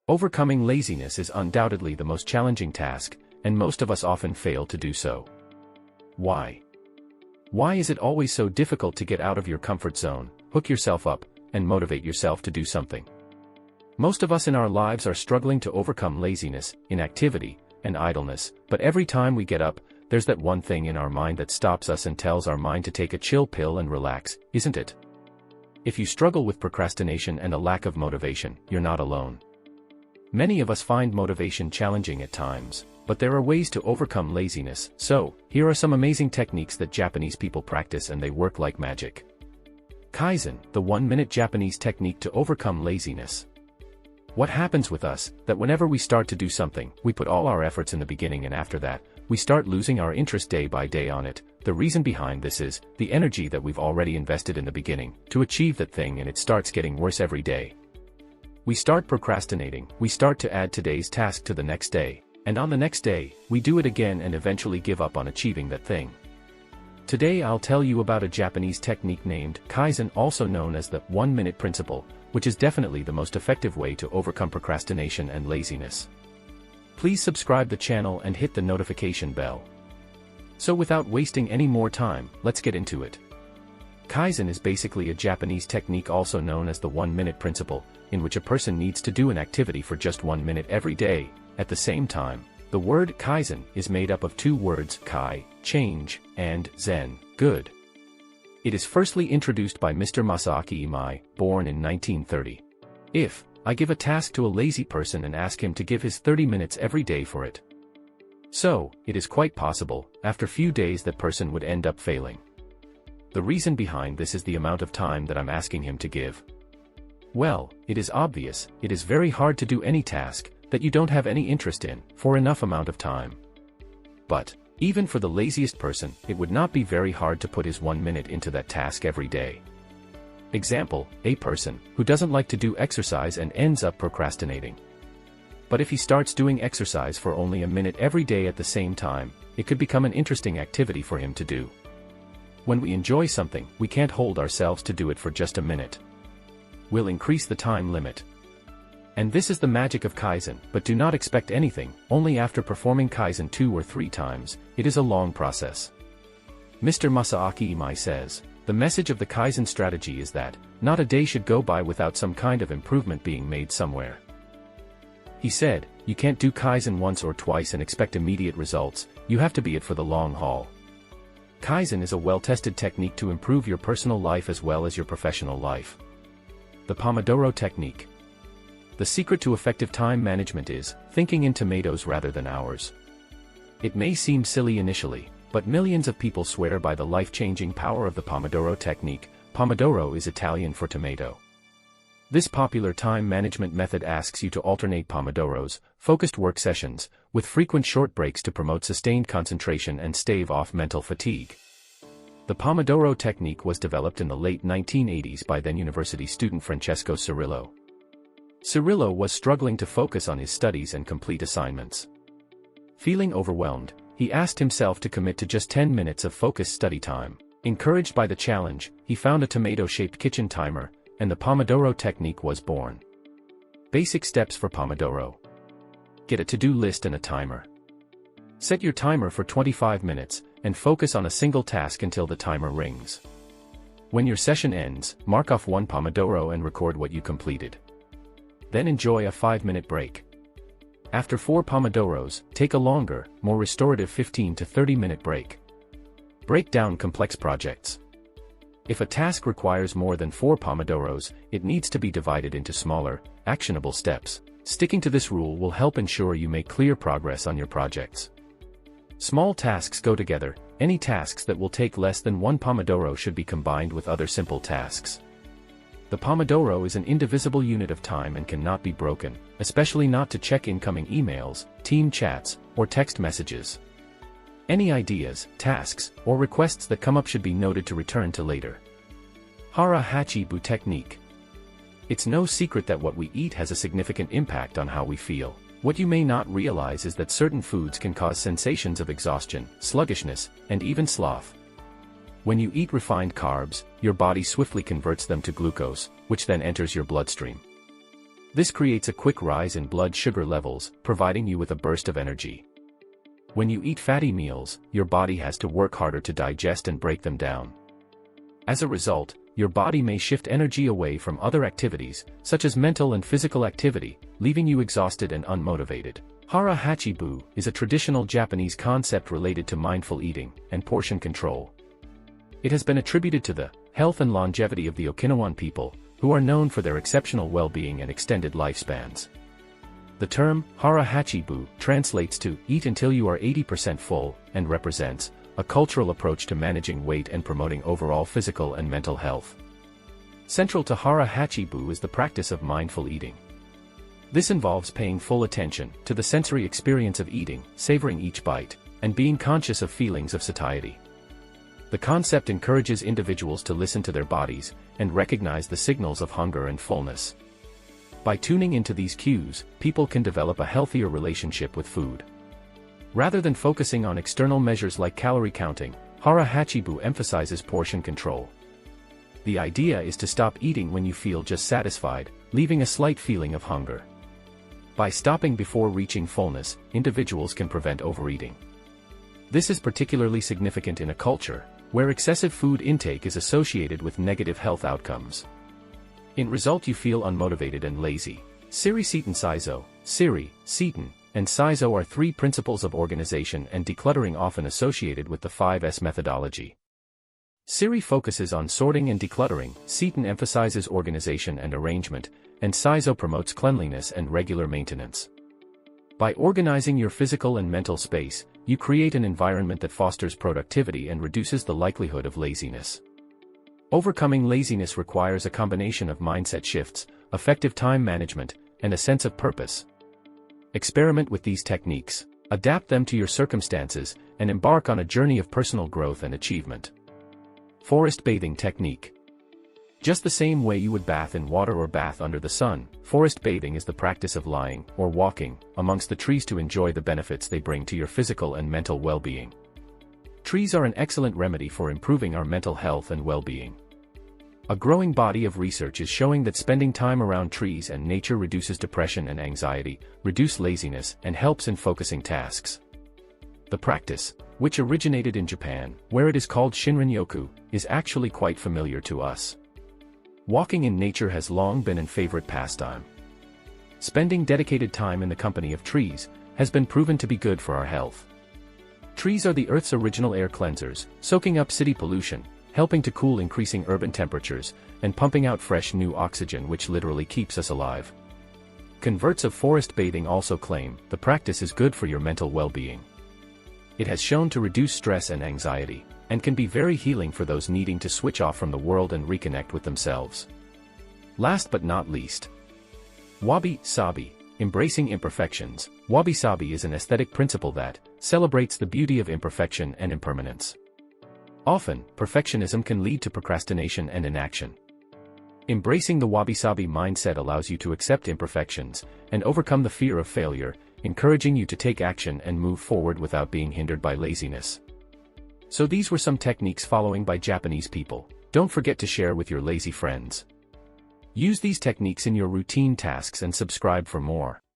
Overcoming laziness is undoubtedly the most challenging task, and most of us often fail to do so. Why? Why is it always so difficult to get out of your comfort zone, hook yourself up, and motivate yourself to do something? Most of us in our lives are struggling to overcome laziness, inactivity, and idleness, but every time we get up, there's that one thing in our mind that stops us and tells our mind to take a chill pill and relax, isn't it? If you struggle with procrastination and a lack of motivation, you're not alone. Many of us find motivation challenging at times, but there are ways to overcome laziness, so, here are some amazing techniques that Japanese people practice and they work like magic. Kaizen, the 1-minute Japanese technique to overcome laziness. What happens with us, that whenever we start to do something, we put all our efforts in the beginning and after that, we start losing our interest day by day on it. The reason behind this is, the energy that we've already invested in the beginning, to achieve that thing, and it starts getting worse every day. We start procrastinating, we start to add today's task to the next day, and on the next day, we do it again and eventually give up on achieving that thing. Today I'll tell you about a Japanese technique named Kaizen, also known as the 1-minute principle, which is definitely the most effective way to overcome procrastination and laziness. Please subscribe the channel and hit the notification bell. So without wasting any more time, let's get into it. Kaizen is basically a Japanese technique also known as the 1-minute principle, in which a person needs to do an activity for just 1 minute every day. At the same time, the word Kaizen is made up of two words, kai, change, and zen, good. It is firstly introduced by Mr. Masaaki Imai, born in 1930. If I give a task to a lazy person and ask him to give his 30 minutes every day for it. So, it is quite possible, after few days that person would end up failing. The reason behind this is the amount of time that I'm asking him to give. Well, it is obvious, it is very hard to do any task that you don't have any interest in, for enough amount of time. But, even for the laziest person, it would not be very hard to put his 1 minute into that task every day. Example, a person who doesn't like to do exercise and ends up procrastinating. But if he starts doing exercise for only a minute every day at the same time, it could become an interesting activity for him to do. When we enjoy something, we can't hold ourselves to do it for just a minute. We'll increase the time limit. And this is the magic of Kaizen, but do not expect anything, only after performing Kaizen 2 or 3 times, it is a long process. Mr. Masaaki Imai says, the message of the Kaizen strategy is that, not a day should go by without some kind of improvement being made somewhere. He said, you can't do Kaizen once or twice and expect immediate results, you have to be it for the long haul. Kaizen is a well-tested technique to improve your personal life as well as your professional life. The Pomodoro Technique. The secret to effective time management is thinking in tomatoes rather than hours. It may seem silly initially, but millions of people swear by the life-changing power of the Pomodoro Technique. Pomodoro is Italian for tomato. This popular time management method asks you to alternate Pomodoros, focused work sessions, with frequent short breaks to promote sustained concentration and stave off mental fatigue. The Pomodoro Technique was developed in the late 1980s by then university student Francesco Cirillo. Cirillo was struggling to focus on his studies and complete assignments. Feeling overwhelmed, he asked himself to commit to just 10 minutes of focused study time. Encouraged by the challenge, he found a tomato-shaped kitchen timer, and the Pomodoro Technique was born. Basic steps for Pomodoro. Get a to-do list and a timer. Set your timer for 25 minutes, and focus on a single task until the timer rings. When your session ends, mark off 1 Pomodoro and record what you completed. Then enjoy a 5-minute break. After 4 Pomodoros, take a longer, more restorative 15 to 30-minute break. Break down complex projects. If a task requires more than 4 Pomodoros, it needs to be divided into smaller, actionable steps. Sticking to this rule will help ensure you make clear progress on your projects. Small tasks go together. Any tasks that will take less than 1 Pomodoro should be combined with other simple tasks. The Pomodoro is an indivisible unit of time and cannot be broken, especially not to check incoming emails, team chats, or text messages. Any ideas, tasks, or requests that come up should be noted to return to later. Hara Hachibu Technique. It's no secret that what we eat has a significant impact on how we feel. What you may not realize is that certain foods can cause sensations of exhaustion, sluggishness, and even sloth. When you eat refined carbs, your body swiftly converts them to glucose, which then enters your bloodstream. This creates a quick rise in blood sugar levels, providing you with a burst of energy. When you eat fatty meals, your body has to work harder to digest and break them down. As a result, your body may shift energy away from other activities, such as mental and physical activity, leaving you exhausted and unmotivated. Hara Hachibu is a traditional Japanese concept related to mindful eating and portion control. It has been attributed to the health and longevity of the Okinawan people, who are known for their exceptional well-being and extended lifespans. The term Hara Hachibu translates to eat until you are 80% full and represents a cultural approach to managing weight and promoting overall physical and mental health. Central to Hara Hachibu is the practice of mindful eating. This involves paying full attention to the sensory experience of eating, savoring each bite, and being conscious of feelings of satiety. The concept encourages individuals to listen to their bodies and recognize the signals of hunger and fullness. By tuning into these cues, people can develop a healthier relationship with food. Rather than focusing on external measures like calorie counting, Hara Hachibu emphasizes portion control. The idea is to stop eating when you feel just satisfied, leaving a slight feeling of hunger. By stopping before reaching fullness, individuals can prevent overeating. This is particularly significant in a culture where excessive food intake is associated with negative health outcomes. In result, you feel unmotivated and lazy. Siri Seaton Saizo, Siri, Seaton, and Saizo are three principles of organization and decluttering often associated with the 5S methodology. Siri focuses on sorting and decluttering, Seaton emphasizes organization and arrangement, and Saizo promotes cleanliness and regular maintenance. By organizing your physical and mental space, you create an environment that fosters productivity and reduces the likelihood of laziness. Overcoming laziness requires a combination of mindset shifts, effective time management, and a sense of purpose. Experiment with these techniques, adapt them to your circumstances, and embark on a journey of personal growth and achievement. Forest bathing technique. Just the same way you would bath in water or bath under the sun, forest bathing is the practice of lying, or walking, amongst the trees to enjoy the benefits they bring to your physical and mental well-being. Trees are an excellent remedy for improving our mental health and well-being. A growing body of research is showing that spending time around trees and nature reduces depression and anxiety, reduces laziness, and helps in focusing tasks. The practice, which originated in Japan, where it is called Shinrin-yoku, is actually quite familiar to us. Walking in nature has long been a favorite pastime. Spending dedicated time in the company of trees has been proven to be good for our health. Trees are the Earth's original air cleansers, soaking up city pollution, helping to cool increasing urban temperatures, and pumping out fresh new oxygen which literally keeps us alive. Converts of forest bathing also claim the practice is good for your mental well-being. It has shown to reduce stress and anxiety, and can be very healing for those needing to switch off from the world and reconnect with themselves. Last but not least, Wabi-Sabi, embracing imperfections. Wabi-Sabi is an aesthetic principle that celebrates the beauty of imperfection and impermanence. Often, perfectionism can lead to procrastination and inaction. Embracing the Wabi-Sabi mindset allows you to accept imperfections and overcome the fear of failure, encouraging you to take action and move forward without being hindered by laziness. So these were some techniques following by Japanese people. Don't forget to share with your lazy friends. Use these techniques in your routine tasks and subscribe for more.